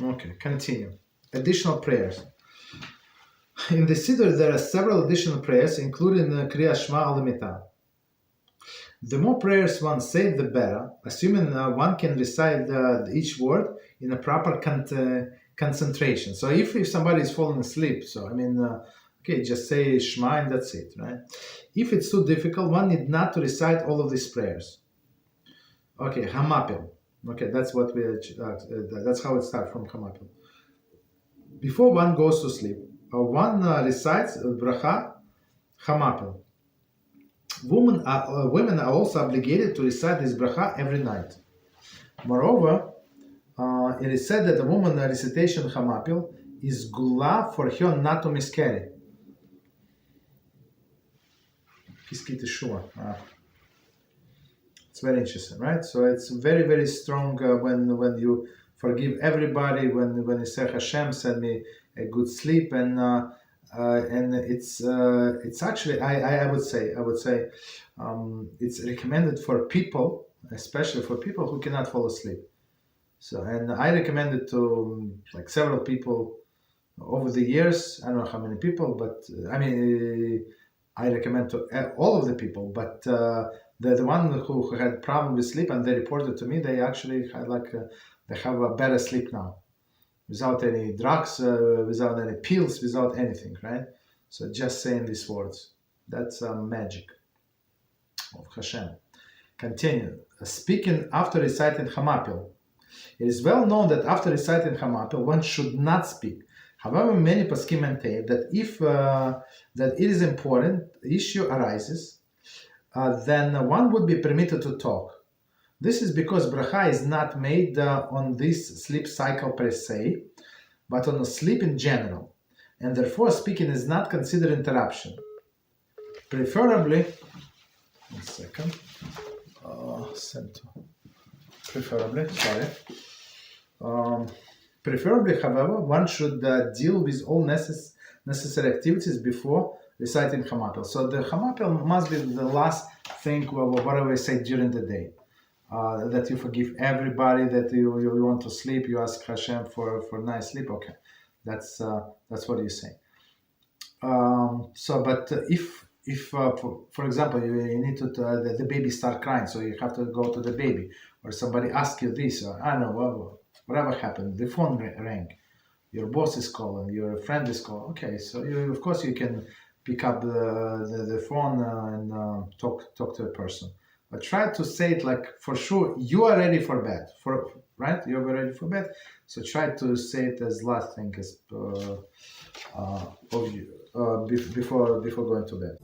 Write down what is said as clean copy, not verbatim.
Okay, continue. Additional prayers. In the Siddur, there are several additional prayers, including the Krias, Shema, HaMitah. The more prayers one says, the better, assuming one can recite each word in a proper concentration. So if somebody is falling asleep, okay, just say Shema and that's it, right? If it's too difficult, one need not to recite all of these prayers. Okay, HaMapil. Okay, that's what that's how it starts from HaMapil. Before one goes to sleep, one recites Bracha HaMapil. Women are also obligated to recite this Bracha every night. Moreover, it is said that a woman's recitation HaMapil is gula for her not to miscarry. It's very interesting, right? So it's very, very strong when you forgive everybody, when you say Hashem send me a good sleep, and it's actually I would say it's recommended for people, especially for people who cannot fall asleep. So, and I recommend it to like several people over the years. I don't know how many people, but I recommend to all of the people. But the one who had problem with sleep and they reported to me, they actually had they have a better sleep now, without any drugs, without any pills, without anything, right? So just saying these words, that's magic of Hashem. Continue. Speaking after reciting HaMapil. It is well known that after reciting HaMapil, one should not speak. However, many poskim maintain that if that it is important issue arises, then one would be permitted to talk. This is because bracha is not made on this sleep cycle per se, but on a sleep in general, and therefore speaking is not considered interruption. Preferably, Preferably, however, one should deal with all necessary activities before reciting HaMapil. So the HaMapil must be the last thing, whatever I say during the day. That you forgive everybody, that you want to sleep, you ask Hashem for nice sleep. Okay, that's what you say. But if for example you need to the baby start crying, so you have to go to the baby, or somebody asks you this, or I don't know, whatever happened, the phone rang, your boss is calling, your friend is calling. Okay, so of course you can pick up the phone and talk to a person. But try to say it like for sure you are ready for bed, right? You are ready for bed. So try to say it as last thing as before going to bed.